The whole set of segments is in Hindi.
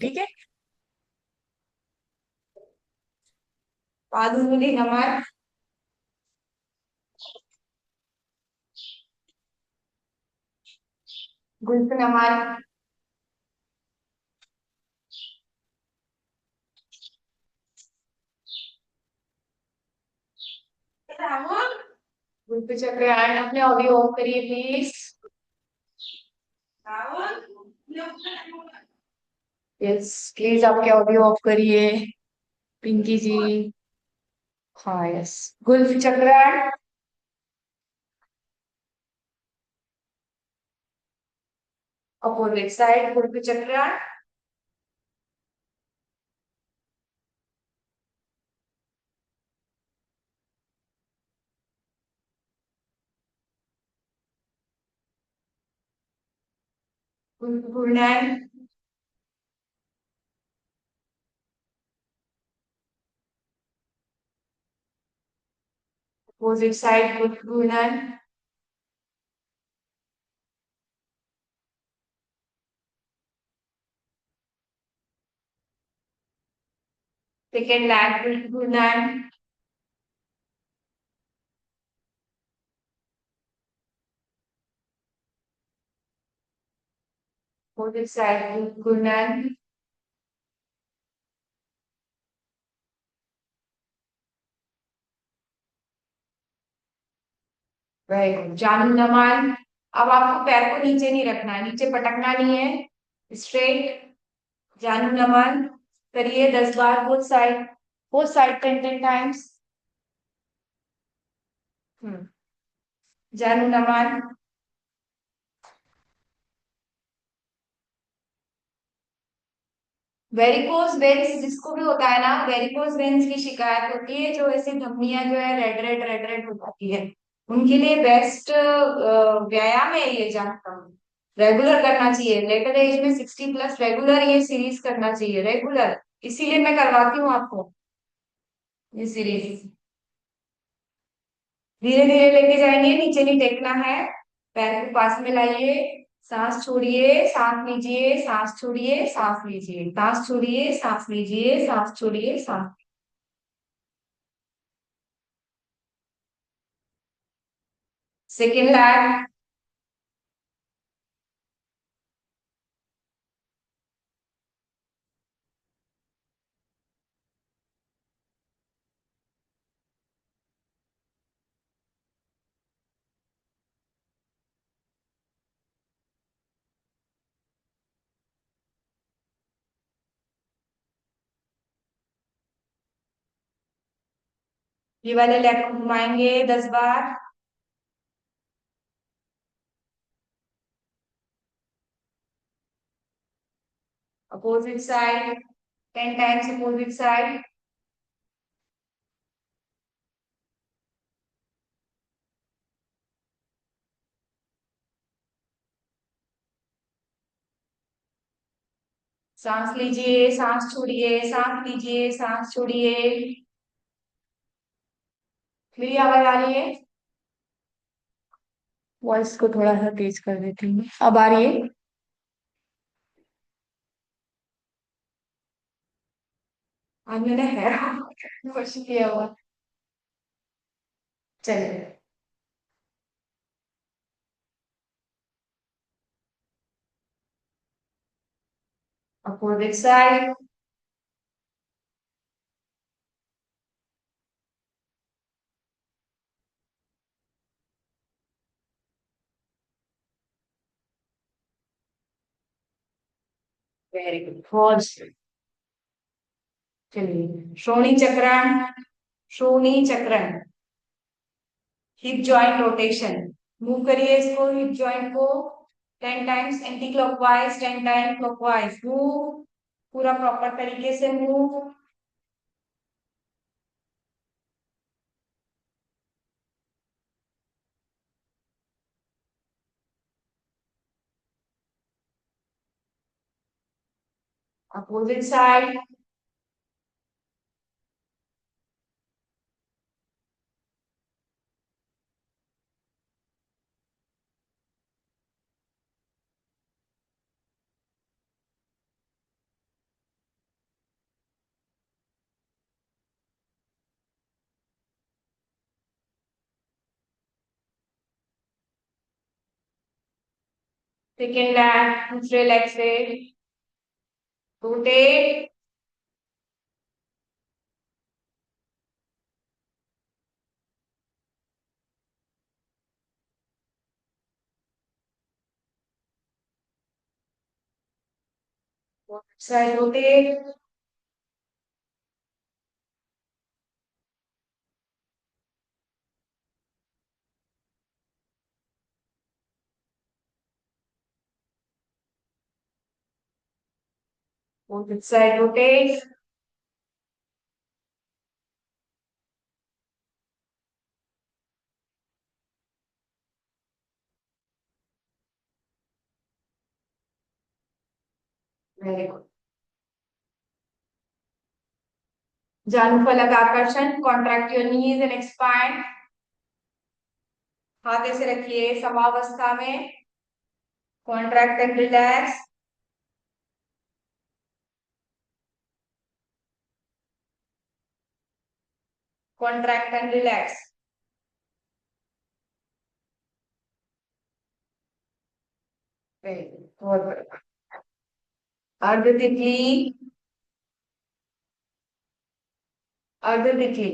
ठीक है। पादुली नमन। गुल्फ नमन। गुल्फ चक्रयान, अपने ऑडियो ऑफ करिए प्लीज। यस प्लीज, आपके ऑडियो ऑफ करिए। पिंकी जी। हाँ यस। गुल्फ चक्रयान। अपोजिट साइड गुल्फ चक्रयान। गुल्फ घूर्णन। अपोजिट साइड गुल्फ घूर्णन। सेकेंड लैग गुल्फ घूर्णन। अपोजिट साइड गुल्फ घूर्णन। वेरी गुड, जानू नमन। अब आपको पैर को नीचे नहीं रखना है, नीचे पटकना नहीं है, स्ट्रेट। जानू नमन करिए 10 बार, बोथ साइड 10 10 टाइम्स। हम्म। जानू नमन। वेरिकोज वेन्स जिसको भी होता है ना, वेरिकोज वेन्स की शिकायत होती है, जो ऐसी धमनियां जो है रेड रेड रेड रेड हो जाती है, उनके लिए बेस्ट व्यायाम है ये, जानता हूँ। रेगुलर करना चाहिए, लेटर एज में 60 प्लस रेगुलर ये सीरीज करना चाहिए, रेगुलर। इसीलिए मैं करवाती हूँ आपको ये सीरीज। धीरे धीरे लेके जाएंगे, नीचे नहीं टेकना है। पैर को पास में लाइए। सांस छोड़िए, सांस लीजिए, सांस छोड़िए, सांस लीजिए, सांस छोड़िए, सांस लीजिए, सांस छोड़िए, सांस। Second leg. ये वाले लेग को घुमाएंगे 10 बार। Opposite side 10 times, opposite side. सांस लीजिए, सांस छोड़िए, सांस लीजिए, सांस छोड़िए। मेरी आवाज आ रही है? वॉइस को थोड़ा सा तेज कर देती हूँ, अब आ रही है? आज मैंने हेयर वॉश किया हुआ। चलिए। Opposite side. वेरी गुड, बहुत सही। चलिए, श्रोणी चक्रण। श्रोणी चक्रण। Hip joint rotation. मूव करिए इसको, हिप जॉइंट को 10 times anticlockwise, 10 time clockwise move. पूरा प्रॉपर तरीके से move. Opposite side. Second leg, दूसरे लेग से rotate. Side rotate. Side rotate. Very good. जानुफलक आकर्षण, contract your knees and expand. हाथ ऐसे रखिए समावस्था में, contract and relax. Contract and relax. Very good, बहुत बढ़िया। अर्ध तितली। अर्ध तितली।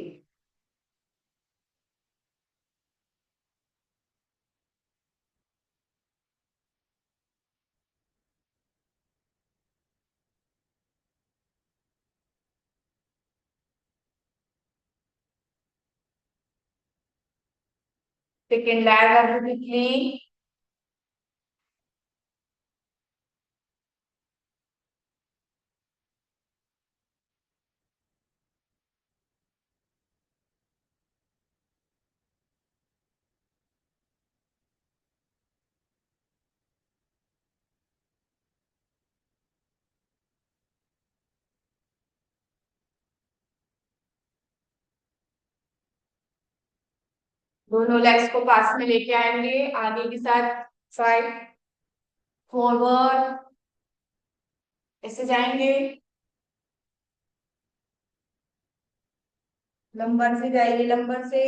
सेकेंड लैग अर्ध तितली। दोनों लेग्स को पास में लेके आएंगे, आगे के साथ साइड फॉरवर्ड ऐसे जाएंगे। लंबर से जाइए, लंबर से।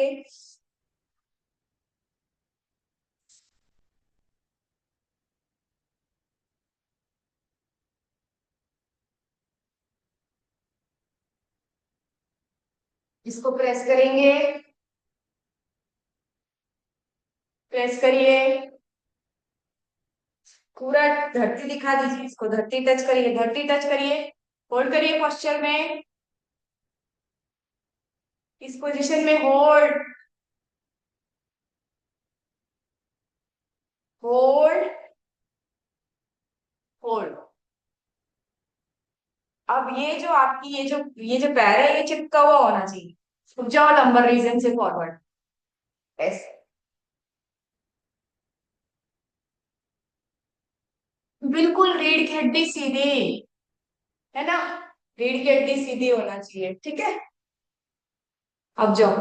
इसको प्रेस करेंगे। प्रेस करिए। पूरा धरती दिखा दीजिए, इसको धरती टच करिए, धरती टच करिए। होल्ड करिए पोस्चर में। इस पोजीशन में होल्ड। होल्ड। होल्ड। अब ये जो आपकी ये जो पैर है, ये चिपका हुआ होना चाहिए। रुक जाओ, लंबर रीजन से फॉरवर्ड। ऐसे। बिल्कुल रीढ़ की हड्डी सीधी, है ना। रीढ़ की हड्डी सीधी होना चाहिए, ठीक है। अब जाओ।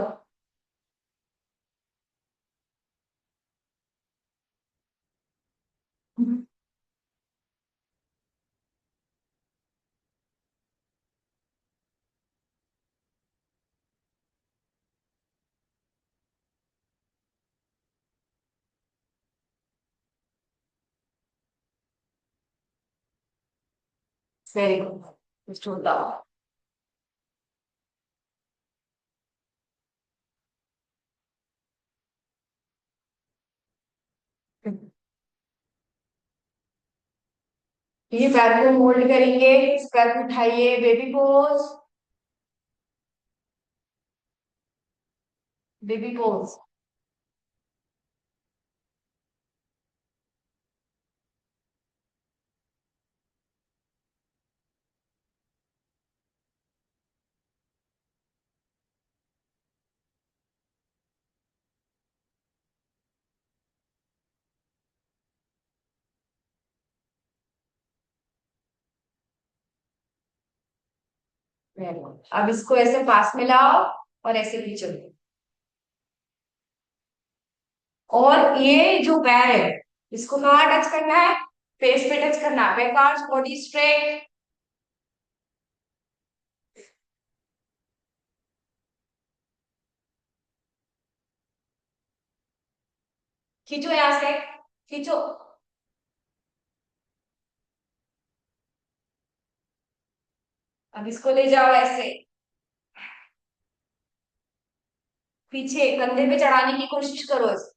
Very good. ये पैर को होल्ड करेंगे, इस पैर को उठाइए, baby pose. Baby pose. Very good. अब इसको ऐसे पास में लाओ और ऐसे पीछे लो। और ये जो पैर है, इसको कहाँ टच करना है? फेस पे टच करना है। Back arch, body straight. खींचो यहाँ से। खींचो। अब इसको ले जाओ ऐसे पीछे, कंधे पे चढ़ाने की कोशिश करो इसे।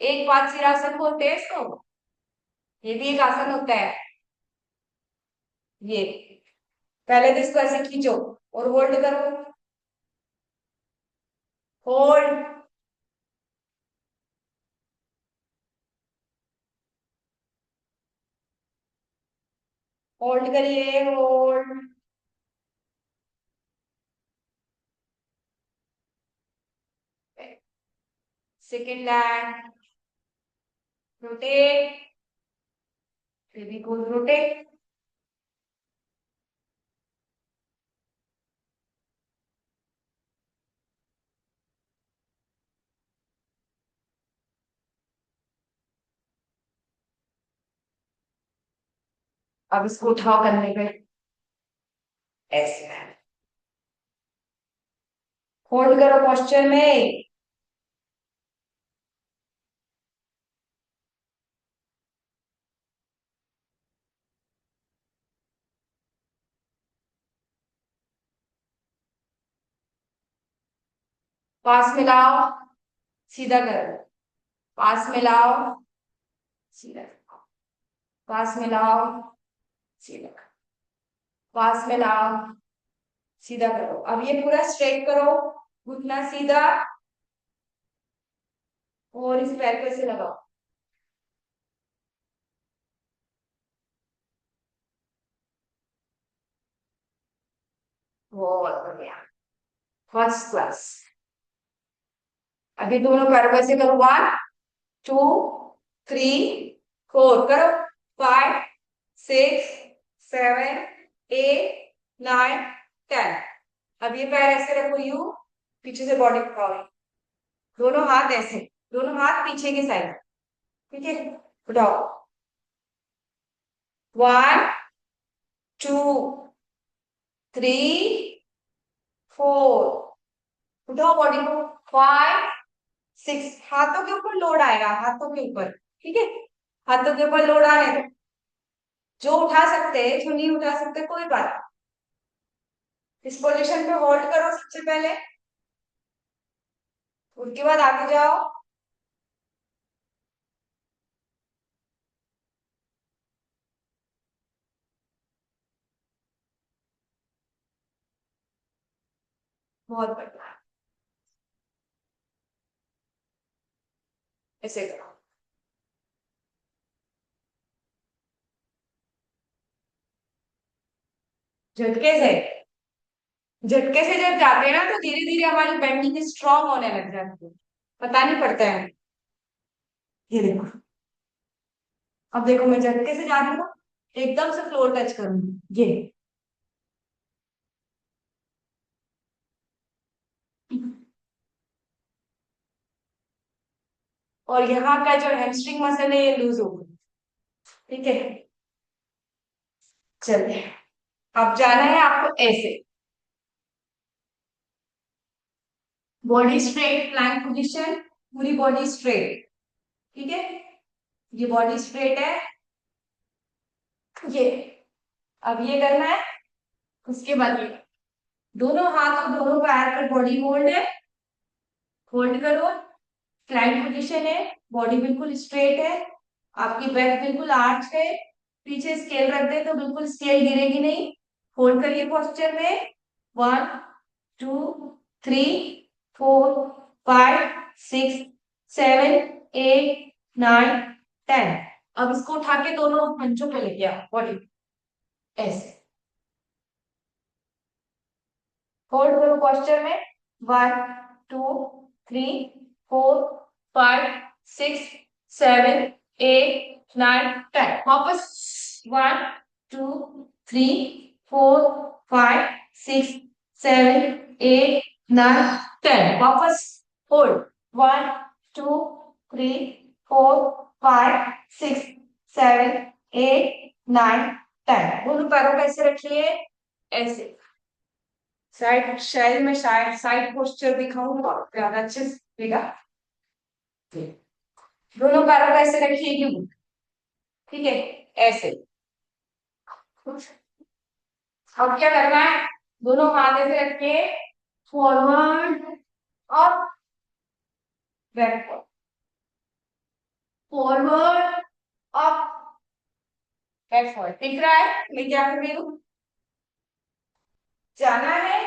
एक पाद सिरासन बोलते हैं इसको। ये भी एक आसन होता है। ये पहले तो इसको ऐसे खींचो और होल्ड करो। होल्ड। होल्ड करिए, hold. Second land. Rotate. Baby को रोटेट। अब इसको उठाओ करने पे ऐसे होल्ड करो पोस्चर में। पास में लाओ, सीधा करो। पास में लाओ, सीधा करो। पास में लाओ, सीधा करो। पास में लाओ, सीधा करो। अब ये पूरा स्ट्रेट करो, घुटना सीधा, और इस पैर को ऐसे लगाओ। बहुत बढ़िया, फर्स्ट क्लास। अभी दोनों पैरों को ऐसे करो। 1 2 3 4 करो। 5 6 7 8 9 10। अब ये पैर ऐसे रखो, यू पीछे से बॉडी उठाओ। दोनों हाथ ऐसे, दोनों हाथ पीछे की साइड। ठीक है, उठाओ। 1 2 3 4। उठाओ बॉडी को। 5 6। हाथों के ऊपर लोड आएगा, हाथों के ऊपर। ठीक है, हाथों के ऊपर लोड आने दो। जो उठा सकते हैं, जो नहीं उठा सकते, कोई बात नहीं। इस पोजीशन पे होल्ड करो सबसे पहले, उसके बाद आगे जाओ। बहुत बढ़िया, ऐसे करो। झटके से, झटके से जब जाते हैं ना तो धीरे धीरे हमारी बेंडिंग स्ट्रांग होने लग जाती है, पता नहीं पड़ता है। ये देखो, अब देखो मैं झटके से जा रही हूँ, एकदम से फ्लोर टच करूंगी ये। और यहाँ का जो हैमस्ट्रिंग मसल है ये लूज हो गई। ठीक है, चलिए। अब जाना है आपको ऐसे, बॉडी स्ट्रेट, प्लैंक पोजीशन, पूरी बॉडी स्ट्रेट। ठीक है, ये बॉडी स्ट्रेट है। ये अब ये करना है। उसके बाद ये दोनों हाथ और दोनों पैर पर बॉडी होल्ड है। होल्ड करो, प्लैंक पोजीशन है। बॉडी बिल्कुल स्ट्रेट है, आपकी बैक बिल्कुल आर्च है। पीछे स्केल रख दे तो बिल्कुल स्केल गिरेगी नहीं। होल्ड करिए पोस्चर में। 1 2 3 4 5 6 7 8 9 10। अब इसको उठा के दोनों पंचों पे लेके आओ बॉडी, ऐसे होल्ड करो पोस्चर में। 1 2 3 4 5 6 7 8 9 10। वापस। 1 2 3 4 5 6 7 8 9 10। वापस। होल्ड। 1 2 3 4 5 6 7 8 9 10। दोनों पैरों को ऐसे रखिए, ऐसे। साइड, शायद मैं शायद साइड पोस्चर दिखाऊं तो आपको ज्यादा अच्छे से दिखेगा। दोनों पैरों को ऐसे रखिए, क्यों? ठीक है, ऐसे। अब क्या करना है, दोनों हाथ ऐसे रख के फॉरवर्ड और बैकवर्ड, फॉरवर्ड अप बैकवर्ड। दिख रहा है मैं क्या कर रही हूँ? जाना है,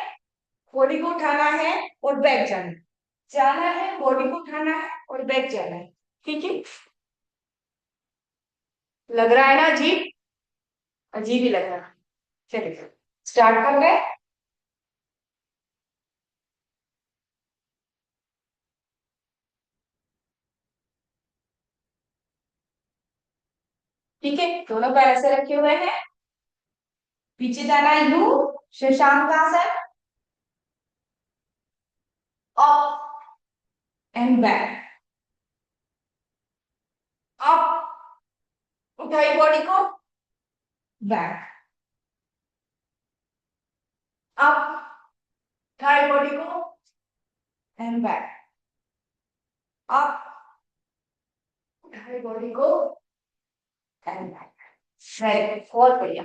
बॉडी को उठाना है और बैक जाना है, जाना है, बॉडी को उठाना है और बैक जाना है। ठीक है, लग रहा है ना अजीब? अजीब ही लग रहा है। चलिए स्टार्ट कर रहे हैं। ठीक है, दोनों पैर ऐसे रखे हुए हैं, पीछे जाना है यू, शशांक आसन, अप एंड बैक, अप, उठाई बॉडी को, बैक, अप, उठाई बॉडी को एंड बैक, अप, उठाई बॉडी को एंड बैक। वेरी गुड, बहुत बढ़िया।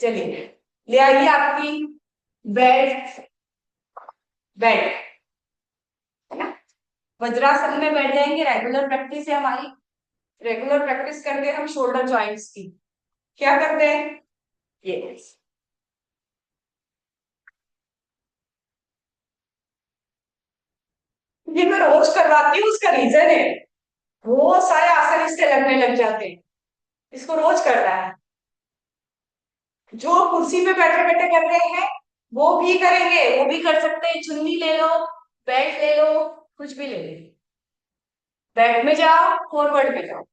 चलिए, ले आइए आपकी बेड, बेड, है ना? वज्रासन में बैठ जाएंगे, रेगुलर प्रैक्टिस है हमारी। रेगुलर प्रैक्टिस करते हैं हम शोल्डर जॉइंट्स की। क्या करते हैं? ये ये मैं रोज करवाती हूँ, उसका रीजन है, बहुत सारे आसन इससे लगने लग जाते हैं, इसको रोज करना है। जो कुर्सी पे बैठे बैठे कर रहे हैं वो भी करेंगे, वो भी कर सकते हैं। चुन्नी ले लो, बेल्ट ले लो, कुछ भी ले लो, बैक में जाओ, फॉरवर्ड में जाओ।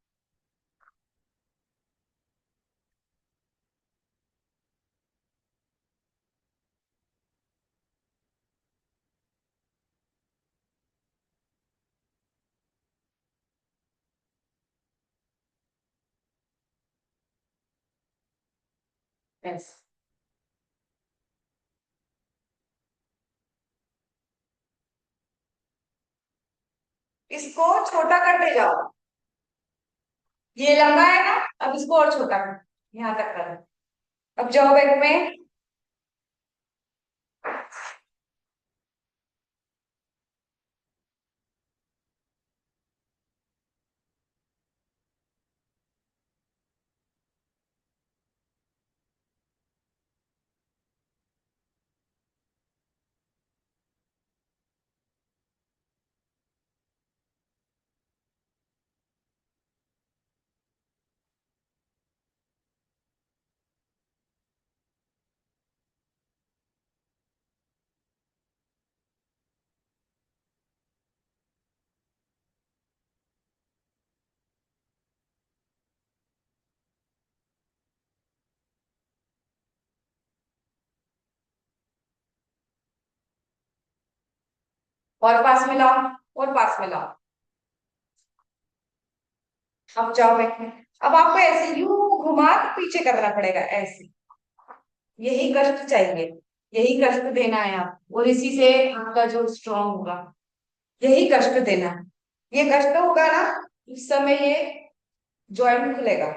यस, इसको छोटा करते जाओ, ये लंबा है ना, अब इसको और छोटा कर, यहाँ तक कर। अब जाओ बैक में, और पास में लाओ, और पास में लाओ। अब जाओ बैक में। अब आपको ऐसे यूं घुमा के पीछे करना पड़ेगा ऐसे, यही कष्ट चाहिए, यही कष्ट देना है आप, और इसी से आपका जो स्ट्रांग होगा, यही कष्ट देना है। ये कष्ट होगा ना, उस समय ये जॉइंट खुलेगा।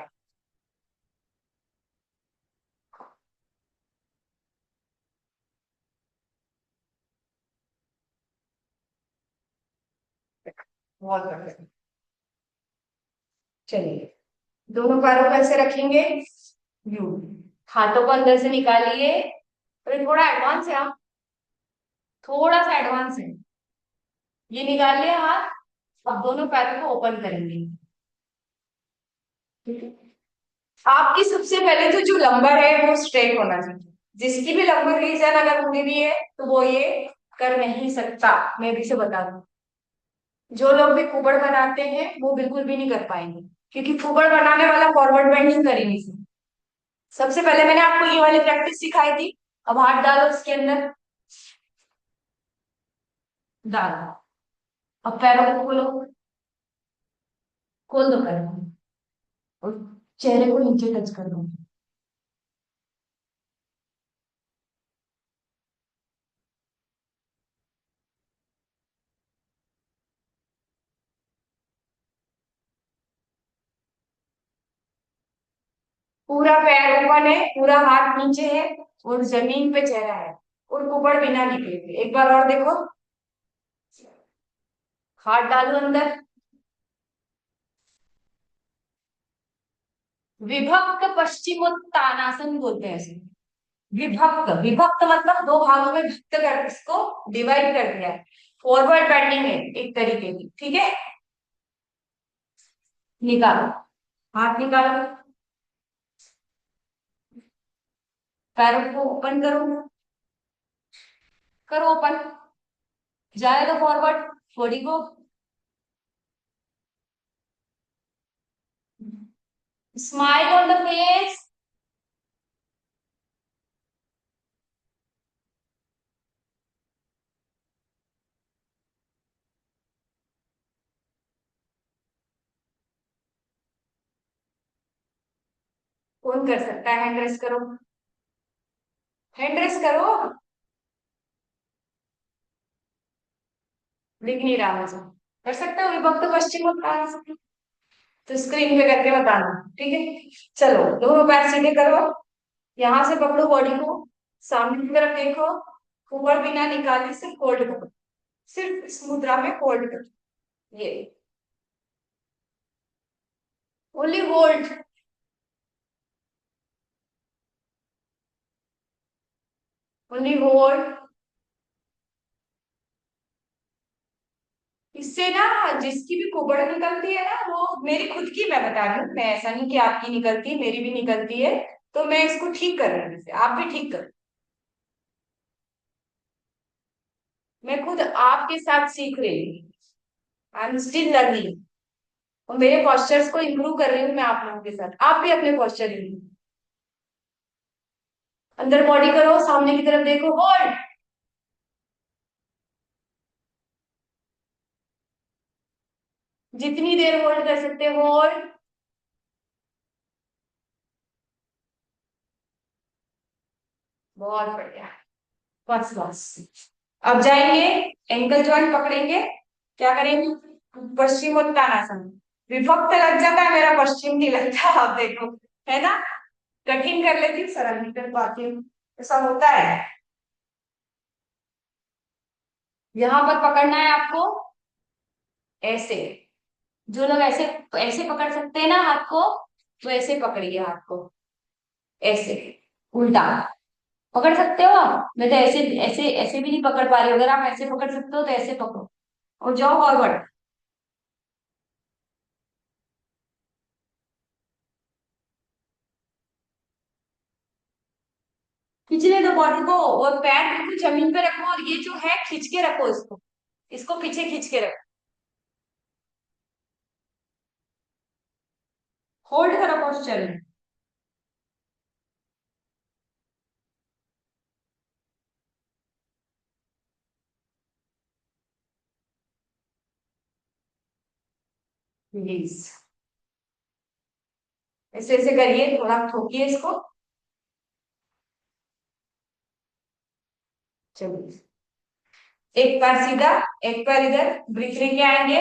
बहुत बढ़िया। चलिए, दोनों पैरों को ऐसे रखेंगे, यू, हाथों को अंदर से निकालिए, और ये थोड़ा एडवांस है, आप थोड़ा सा एडवांस है, ये निकाल लिया हाथ। अब दोनों पैरों को ओपन करेंगे। ठीक है, आपकी सबसे पहले तो जो लंबर है वो स्ट्रेट होना चाहिए। जिसकी भी लंबर रीजन अगर हुई भी है तो वो ये कर नहीं सकता, मैं भी से बता दूं। जो लोग भी कुबड़ बनाते हैं वो बिल्कुल भी नहीं कर पाएंगे, क्योंकि कुबड़ बनाने वाला फॉरवर्ड बेंडिंग कर ही नहीं सकता। सबसे पहले मैंने आपको ये वाली प्रैक्टिस सिखाई थी। अब हाथ डालो इसके अंदर, डालो। अब पैरों को खोलो, खोल दो पैरों को, और चेहरे को नीचे टच कर दो। पूरा पैर ऊपर है, पूरा हाथ नीचे है, और जमीन पे चेहरा है, और कुबड़ बिना निकले हुए। एक बार और देखो, हाथ डालो अंदर। विभक्त पश्चिमोत्तानासन बोलते हैं इसे। विभक्त, विभक्त मतलब दो भागों में भक्त कर, इसको डिवाइड कर दिया है। फॉरवर्ड बेंडिंग है एक तरीके की, ठीक है। निकालो, हाथ निकालो, पैरों को ओपन करो, करो ओपन, जाए तो फॉरवर्ड, बॉडी को। Smile on the face. कौन कर सकता है, हैंड रेस करो, हैंड रेस करो। दिख नहीं रहा मुझे, कर सकते हो विभक्त पश्चिमोत्तानासन? तो स्क्रीन पे करके बताना, ठीक है। चलो दोनों पैर सीधे करो, यहां से पकड़ो बॉडी को, सामने की तरफ देखो, ऊपर बिना निकाले सिर्फ होल्ड करो, सिर्फ इस मुद्रा में होल्ड करो, ये ओनली होल्ड। Only hold. इससे ना जिसकी भी कुबड़ निकलती है ना, वो मेरी खुद की मैं बता रही हूँ, मैं ऐसा नहीं कि आपकी निकलती है, मेरी भी निकलती है। तो मैं इसको ठीक कर रही हूँ, इसे आप भी ठीक करो। मैं खुद आपके साथ सीख रही हूँ, आई एम स्टिल लर्निंग। और मेरे पॉस्चर्स को इम्प्रूव कर रही हूँ मैं आप लोगों के साथ, आप भी अपने पॉस्चर इम्प्रूव। अंदर बॉडी करो, सामने की तरफ देखो, होल्ड। जितनी देर होल्ड कर सकते हो होल्ड। बहुत बढ़िया, फर्स्ट क्लास। अब जाएंगे, एंकल जॉइंट पकड़ेंगे, क्या करेंगे, पश्चिमोत्तानासन। विभक्त लग जाता है मेरा, पश्चिम नहीं लगता, आप देखो, है ना। कठिन कर लेती हूँ, सरल नहीं कर पाती हूँ, ऐसा होता है। यहां पर पकड़ना है आपको, ऐसे। जो लोग ऐसे ऐसे पकड़ सकते हैं ना हाथ को, तो ऐसे पकड़िए हाथ को, ऐसे उल्टा पकड़ सकते हो आप। मैं तो ऐसे ऐसे ऐसे भी नहीं पकड़ पा रही हूँ, अगर आप ऐसे पकड़ सकते हो तो ऐसे पकड़ो, और जाओ फॉरवर्ड। खींचने दो बॉडी को, और पैर बिल्कुल जमीन पे रखो, और ये जो है खींच के रखो इसको, इसको पीछे खींच के रखो, होल्ड करो पोस्चर में। प्लीज ऐसे ऐसे करिए, थोड़ा ठोकिए इसको। चलिए, एक पैर सीधा, एक पैर इधर, ब्रीथ लेके आएंगे।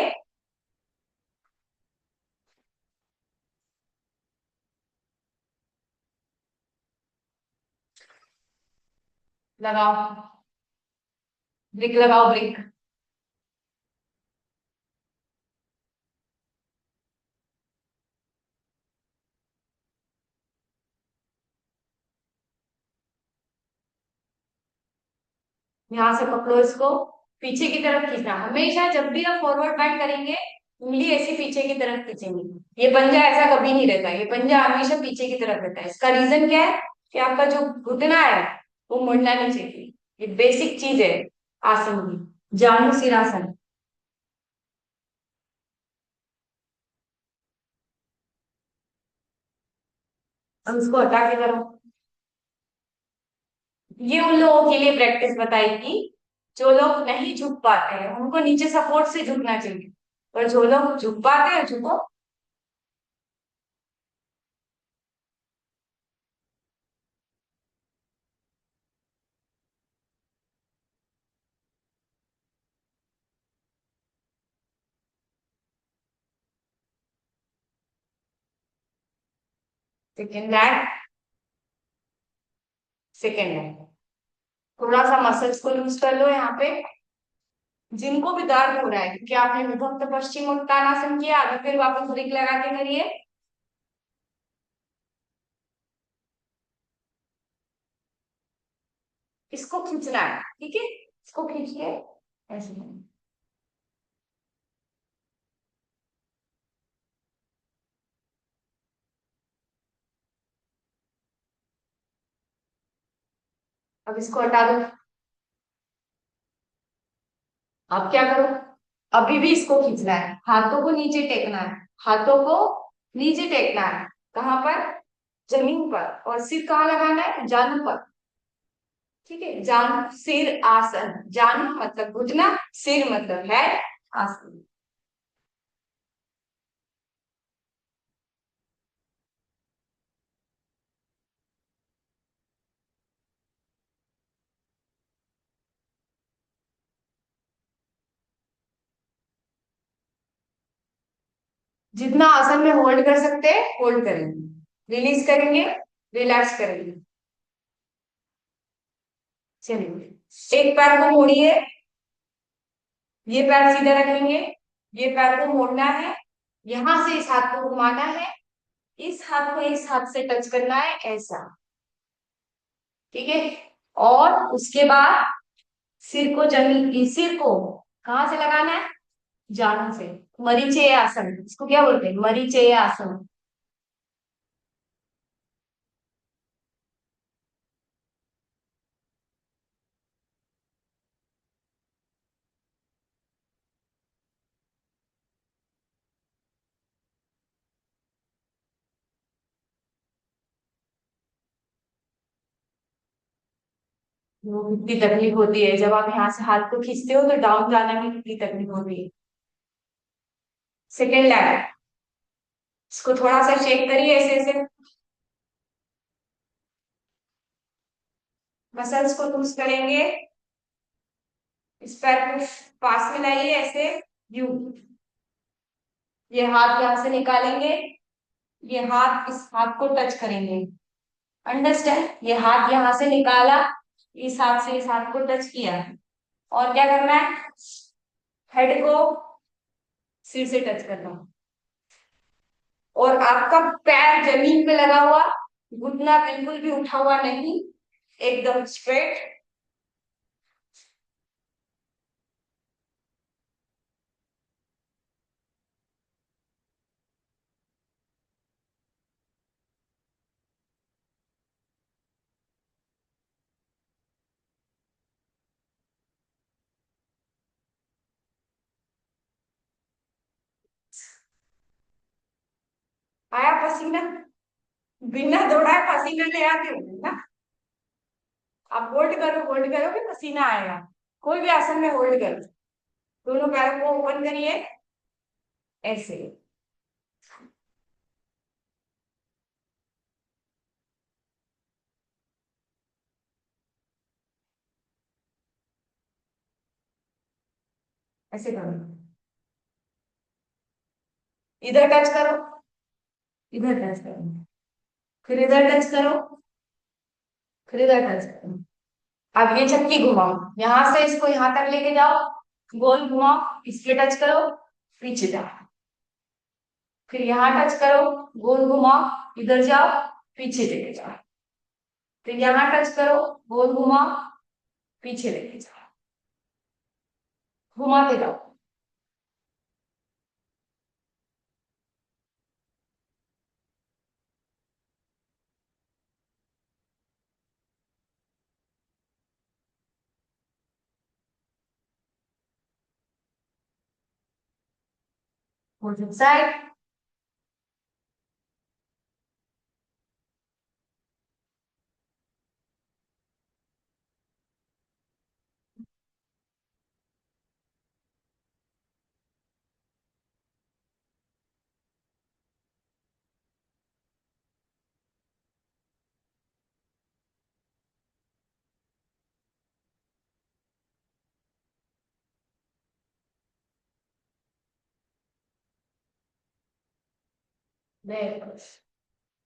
लगाओ ब्रेक, लगाओ ब्रेक। यहाँ से पकड़ो इसको, पीछे की तरफ खींचना हमेशा, जब भी आप फॉरवर्ड बाइट करेंगे, उंगली ऐसी पीछे की तरफ खींचेंगे। ये पंजा ऐसा कभी नहीं रहता, ये पंजा हमेशा पीछे की तरफ रहता है। इसका रीजन क्या है, कि आपका जो घुटना है वो मुड़ना नहीं चाहिए। ये बेसिक चीज है आसन की, जानु सिरासन। अब इसको हटा के करो। ये उन लोगों के लिए प्रैक्टिस बताई थी, जो लोग नहीं झुक पाते हैं, उनको नीचे सपोर्ट से झुकना चाहिए, और जो लोग झुक पाते हैं झुको। Second lag, second lag. थोड़ा सा मसल्स को लूज कर लो यहाँ पे। जिनको भी दर्द हो रहा है, क्योंकि आपने विभक्त पश्चिम उत्तानासन किया, अभी फिर वापस ब्रेक लगा के करिए। इसको खींचना है, ठीक है, इसको खींचिए ऐसे। अब इसको हटा दो। अब क्या करो, अभी भी इसको खींचना है, हाथों को नीचे टेकना है, हाथों को नीचे टेकना है। कहाँ पर? जमीन पर। और सिर कहाँ लगाना है? जानु पर। ठीक है, जानु सिर आसन, जानु मतलब घुटना, सिर मतलब है आसन। जितना आसन में होल्ड कर सकते हैं होल्ड करेंगे, रिलीज करेंगे, रिलैक्स करेंगे। चलिए, एक पैर को मोड़िए, ये पैर सीधा रखेंगे, ये पैर को मोड़ना है, यहां से इस हाथ को घुमाना है, इस हाथ को इस हाथ से टच करना है ऐसा। ठीक है, और उसके बाद सिर को जमीन, सिर को कहाँ से लगाना है? जांघ से। मरीचेय आसन, इसको क्या बोलते हैं? मरीचेय आसन। वो कितनी तकलीफ होती है जब आप यहाँ से हाथ को खींचते हो, तो डाउन जाना में कितनी तकलीफ होती है। सेकेंड लैग, इसको थोड़ा सा शेक करिए ऐसे ऐसे, मसल्स को लूज करेंगे। इस पैर को पास में लाइए ऐसे, यू। ये हाथ यहाँ से निकालेंगे, ये हाथ इस हाथ को टच करेंगे। अंडरस्टैंड? ये हाथ यहाँ से निकाला, इस हाथ से इस हाथ को टच किया। और क्या करना है? हेड को सिर से टच करना। और आपका पैर जमीन पे लगा हुआ, घुटना बिल्कुल भी उठा हुआ नहीं, एकदम स्ट्रेट। आया पसीना? बिना दौड़ाए पसीना ले आते हो ना। आप होल्ड करो कि पसीना आएगा। कोई भी आसन में होल्ड करो, दोनों पैरों को ओपन करिए ऐसे, ऐसे करो। इधर टच करो, इधर टच करो, फिर इधर टच करो, फिर इधर टच करो। अब ये चक्की घुमाओ, यहां से इसको यहां तक लेके जाओ, गोल घुमाओ, इस पे टच करो, पीछे जाओ। फिर यहाँ टच करो, गोल घुमाओ, इधर जाओ, पीछे लेके जाओ। फिर यहाँ टच करो, गोल घुमाओ, पीछे लेके जाओ, घुमाते जाओ। साइड।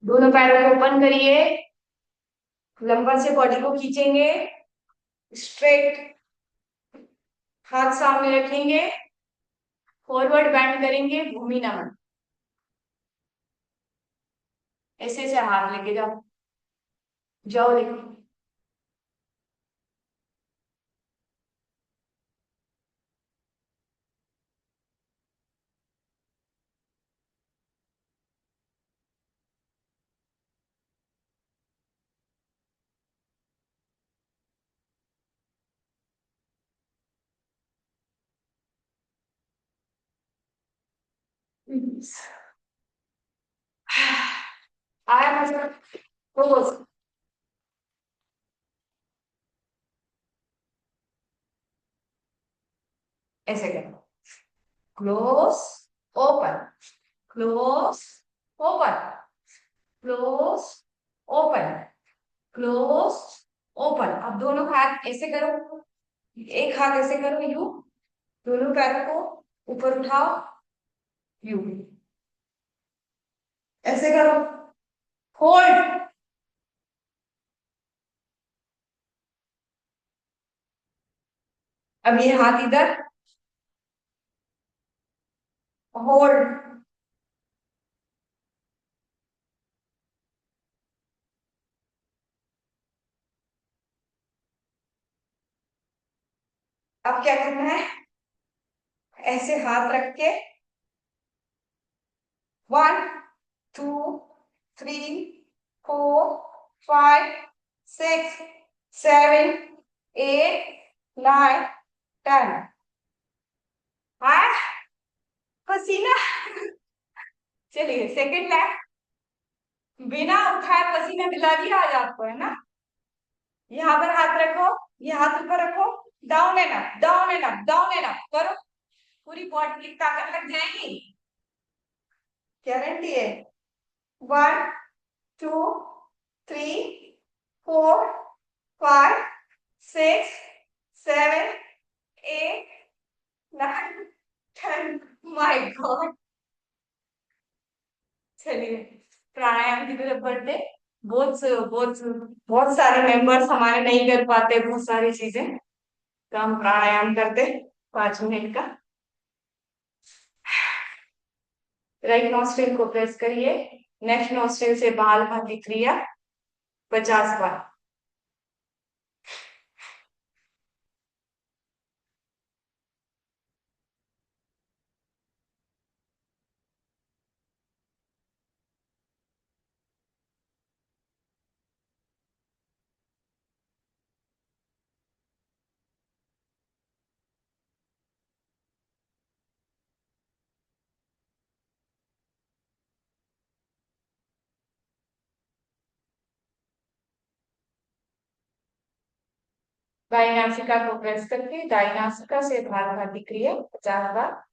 दोनों पैरों को ओपन करिए, लंबा से बॉडी को खींचेंगे, स्ट्रेट, हाथ सामने रखेंगे, फॉरवर्ड बैंड करेंगे, भूमि नमन। ऐसे से हाथ लेके जाओ, जाओ लेके। आया मतलब क्लोज, ऐसे करो, close, open, close, open, close, open, close, open. अब दोनों हाथ ऐसे करो, एक हाथ ऐसे करो, यू, दोनों पैरों को ऊपर उठाओ, यू, ऐसे करो, होल्ड। अब ये हाथ इधर, होल्ड। अब क्या करना है, ऐसे हाथ रख के, 1 2 3 4 5 6 7 8 9 10। हाँ, पसीना। चलिए सेकंड लैप, बिना उठाए पसीना दिला दिया आज आपको, है ना। यहाँ पर हाथ रखो, ये हाथ ऊपर रखो, down and up, down and up, down and up करो, पूरी बॉडी की ताकत लग जाएगी, गारंटी है। 1 2 3 4 5 6 7 8 9 10। My God. चलिए प्राणायाम की तरफ बढ़ते। बहुत बहुत बहुत सारे मेंबर्स हमारे नहीं कर पाते बहुत सारी चीजें, तो हम प्राणायाम करते 5 मिनट का। राइट नॉस्ट्रिल को प्रेस करिए, नेक्स्ट नॉस्ट्रिल से बाल भाती क्रिया 50 बार। बाई नासिका को प्रेस करके दाई नासिका से बाल भाती क्रिया 50 बार।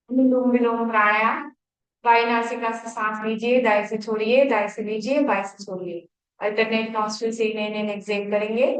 अनुलोम विलोम प्राणायाम, बाई नासिका से सांस लीजिए, दाएं से छोड़िए, दाएं से लीजिए, बाएं से छोड़िए। अल्टरनेट नॉस्ट्रिल से इनहेल एक्सहेल करेंगे।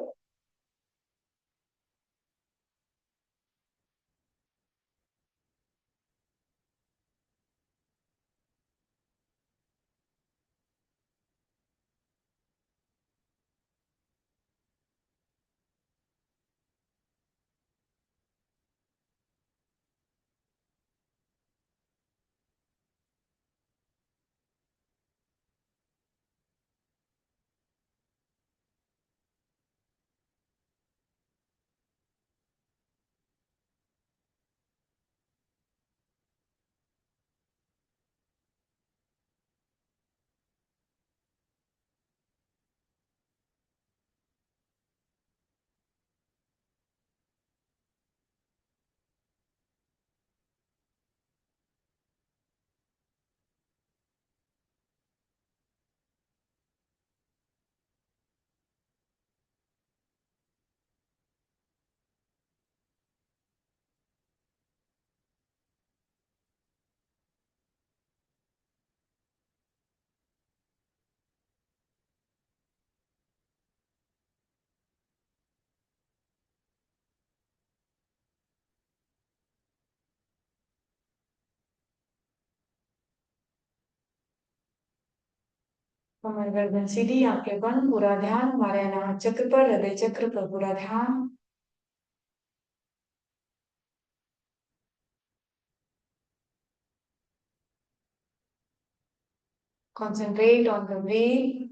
कमर गर्दन सीधी, आंखें बंद, पूरा ध्यान हमारे अनाहत चक्र पर, हृदय चक्र पर पूरा ध्यान। Concentrate on the breath.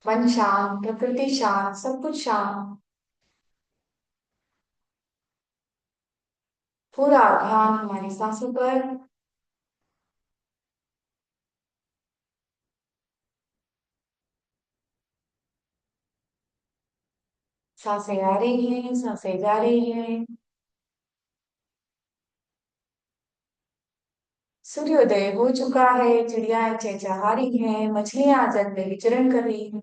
मन शांत, प्रकृति शांत, सब कुछ शांत। पूरा ध्यान हमारी सांसों पर। सांसें आ रही हैं, सांसें जा रही हैं। सूर्योदय हो चुका है, चिड़ियाएं चहचहा रही हैं, मछलियां जल में विचरण कर रही हैं।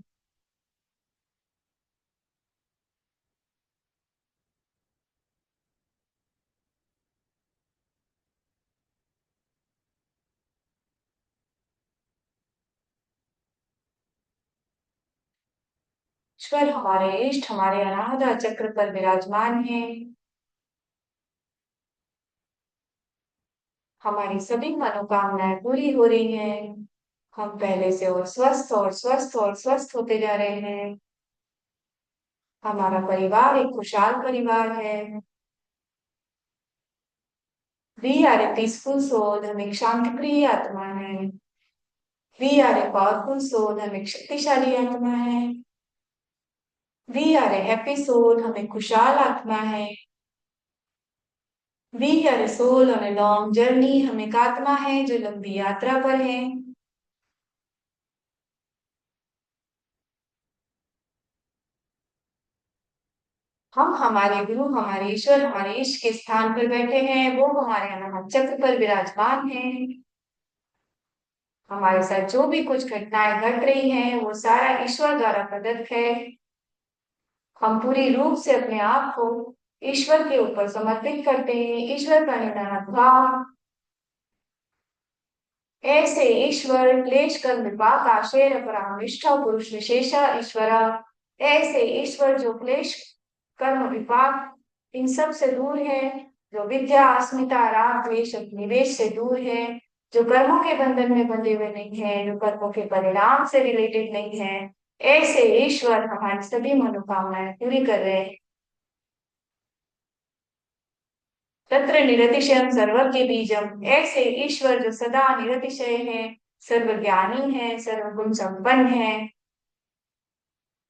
ईश्वर हमारे इष्ट हमारे अनाहत चक्र पर विराजमान है। हमारी सभी मनोकामनाएं पूरी हो रही हैं। हम पहले से और स्वस्थ और स्वस्थ और स्वस्थ होते जा रहे हैं। हमारा परिवार एक खुशहाल परिवार है। We are a peaceful soul, हम एक शांति प्रिय आत्मा है। We are a powerful soul, हम एक शक्तिशाली आत्मा है। We are a happy soul, हम एक खुशहाल आत्मा है। We are a soul on a long journey, हम एक आत्मा है जो लंबी यात्रा पर है। हम हमारे गुरु हमारे ईश्वर हमारे इष्ट के स्थान पर बैठे हैं, वो हमारे अनाहत चक्र पर विराजमान हैं। हमारे साथ जो भी कुछ घटनाएं घट रही हैं वो सारा ईश्वर द्वारा प्रदत्त है। हम पूरी रूप से अपने आप को ईश्वर के ऊपर समर्पित करते हैं, ईश्वर का निरानंद भाव। ऐसे ईश्वर क्लेश कर्म विपाक आशेर अपरामिष्ठा पुरुष विशेषा ईश्वरा। ऐसे ईश्वर जो क्लेश कर्म विपाक इन सब से दूर है, जो विद्या अस्मिता राग द्वेष निवेश से दूर है, जो कर्मों के बंधन में बंधे हुए नहीं है, जो कर्मों के परिणाम से रिलेटेड नहीं है, ऐसे ईश्वर हमारी सभी मनोकामनाएं पूरी कर रहे हैं। तत्र निरतिशयम सर्वज्ञ बीजम। ऐसे ईश्वर जो सदा निरतिशय है, सर्वज्ञानी है, सर्वगुण संपन्न है,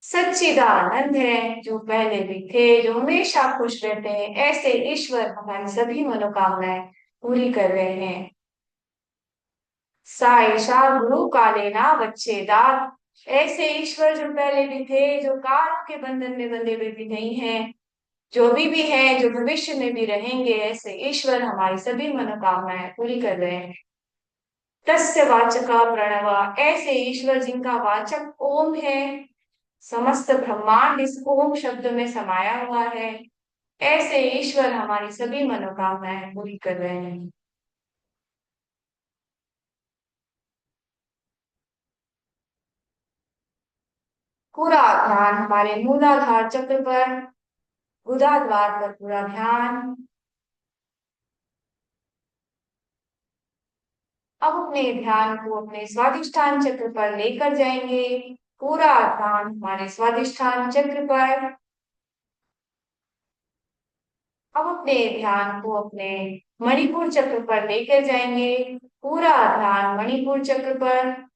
सच्चिदानंद है, जो पहले भी थे, जो हमेशा खुश रहते हैं, ऐसे ईश्वर हमारी सभी मनोकामनाएं पूरी कर रहे हैं। साईशा गुरु कालेना वच्छेदात। ऐसे ईश्वर जो पहले भी थे, जो काल के बंधन में बंधे हुए भी नहीं है, जो भी है, जो भविष्य में भी रहेंगे, ऐसे ईश्वर हमारी सभी मनोकामनाएं पूरी कर रहे हैं। तस्य वाचका प्रणव। ऐसे ईश्वर जिनका वाचक ओम है, समस्त ब्रह्मांड इस ओम शब्द में समाया हुआ है, ऐसे ईश्वर हमारी सभी मनोकामनाएं पूरी कर रहे हैं। पूरा ध्यान हमारे मूलाधार चक्र पर, गुदाद्वार पर पूरा ध्यान। अब अपने ध्यान को अपने स्वादिष्ठान चक्र पर लेकर जाएंगे। पूरा ध्यान हमारे स्वादिष्ठान चक्र पर। अब अपने ध्यान को अपने मणिपुर चक्र पर लेकर जाएंगे। पूरा ध्यान मणिपुर चक्र पर।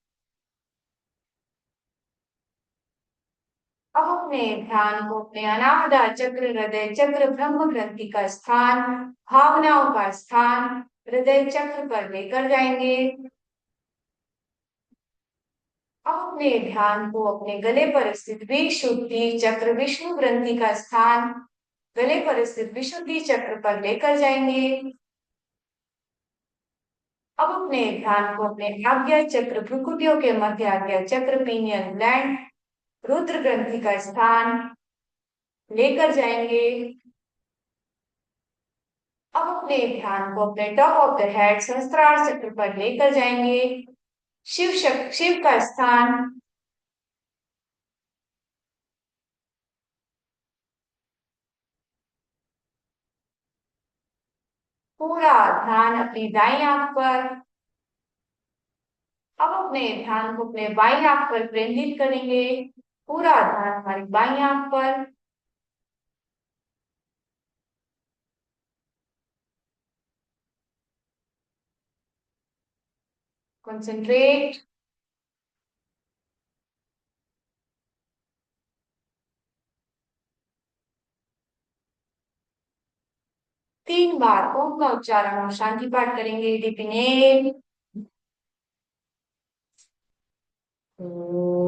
अब अपने ध्यान को अपने अनाहत चक्र, हृदय चक्र, ब्रह्म ग्रंथि का स्थान, भावनाओं का स्थान, हृदय चक्र पर लेकर जाएंगे। अब अपने ध्यान को अपने गले पर स्थित विशुद्धि चक्र, विष्णु ग्रंथि का स्थान, गले पर स्थित विशुद्धि चक्र पर लेकर जाएंगे। अब अपने ध्यान को अपने आज्ञा चक्र, भ्रुकुटियों के मध्य आज्ञा चक्र, पीनियल ग्लैंड, रुद्र ग्रंथि का स्थान लेकर जाएंगे। अब अपने ध्यान को अपने टॉप ऑफ द हेड सहस्त्रार चक्र पर लेकर जाएंगे। शिव का स्थान। पूरा ध्यान अपनी दाई आंख पर। अब अपने ध्यान को अपने बाईं आंख पर केंद्रित करेंगे। पूरा ध्यान हमारी बाईं आंख पर। कंसंट्रेट। 3 बार ओम का उच्चारण और शांति पाठ करेंगे। Deep inhale. ओम।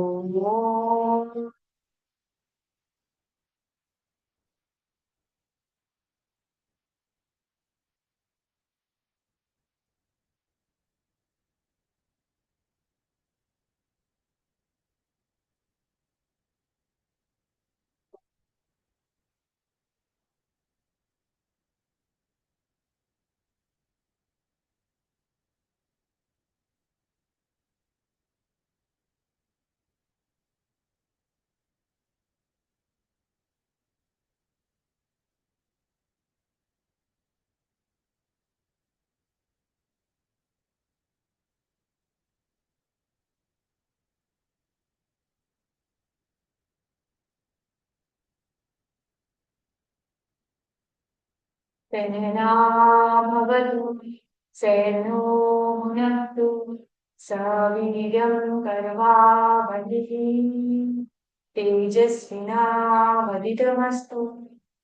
सहनावतु सहनो भुनक्तु सवीर्यं कर्वावहै तेजस्विनावधीतमस्तु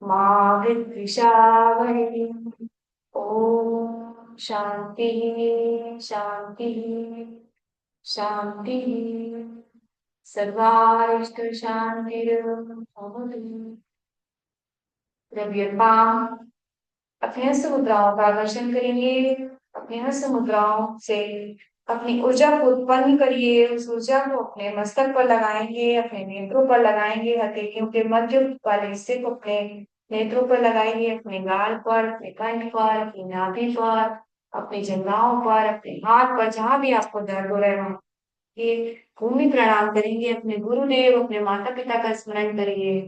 मा विद्विषावहै। ओम शांति शांति शांति। सर्वारिष्ट शांतिर्भवतु। Grab your palm। अपने हस्त मुद्राओं का आकर्षण करेंगे। अपने हस्त मुद्राओं से अपनी ऊर्जा को उत्पन्न करिए। उस ऊर्जा को अपने मस्तक पर लगाएंगे, अपने नेत्रों पर लगाएंगे। हथेलियों के मध्य वाले हिस्से को अपने नेत्रों पर लगाएंगे, अपने गाल पर, अपने कंठ पर, अपनी नाभि पर, अपनी जंघाओं पर, अपने हाथ पर, जहां भी आपको दर्द हो रहा है वहां ये भूमि प्रणाम करेंगे। अपने गुरुदेव, अपने माता पिता का स्मरण करिए।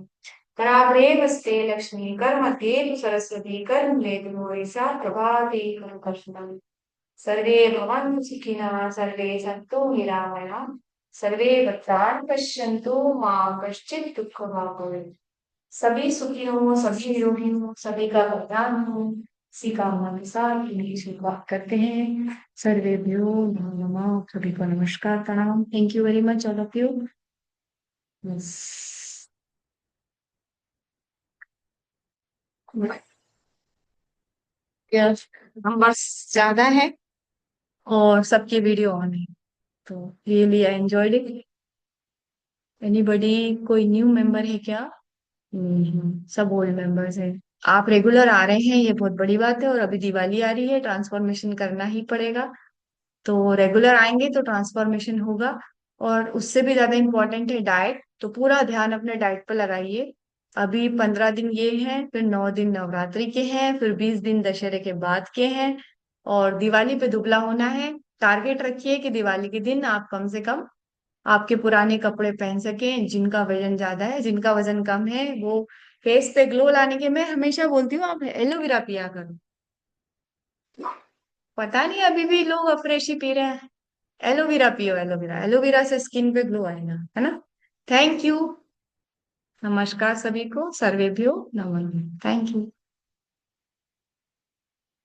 कराग्रे वस्ते लक्ष्मी कर्मध्ये तु सरस्वती कर्मणे तु मोरिसा प्रभाते कर्कर्षणम्। सर्वे भवन्तु सुखिनः सर्वे सन्तु निरामयाः सर्वे भद्राणि पश्यन्तु मा कश्चित् दुःखभाग् भवेत्। सभी सुखी हो, सभी निरोगी हो, सभी का कल्याण हो, इसी कामना के साथ इनकी शुरुआत करते हैं। सर्वेभ्यो नमो नमः। सभी को नमस्कार प्रणाम। Thank you very much all of you. Yes. Numbers ज्यादा है और सबके वीडियो ऑन है, तो really I enjoyed it. Anybody? कोई न्यू मेंबर है क्या? सब ओल्ड मेंबर्स हैं। आप रेगुलर आ रहे हैं, ये बहुत बड़ी बात है। और अभी दिवाली आ रही है, ट्रांसफॉर्मेशन करना ही पड़ेगा। तो रेगुलर आएंगे तो ट्रांसफॉर्मेशन होगा। और उससे भी ज्यादा इंपॉर्टेंट है डाइट, तो पूरा ध्यान अपने डाइट पर लगाइए। अभी 15 दिन ये हैं, फिर 9 दिन नवरात्रि के हैं, फिर 20 दिन दशहरे के बाद के हैं। और दिवाली पे दुबला होना है। टारगेट रखिए कि दिवाली के दिन आप कम से कम आपके पुराने कपड़े पहन सकें। जिनका वजन ज्यादा है, जिनका वजन कम है, वो फेस पे ग्लो लाने के, मैं हमेशा बोलती हूँ आप एलोवेरा पिया करो। पता नहीं अभी भी लोग अफ्रेशी पी रहे हैं। एलोवेरा पियो, एलोवेरा, एलोवेरा से स्किन पे ग्लो आएगा, है ना। Thank you. नमस्कार सभी को। सर्वेभ्यो नमः। Thank you.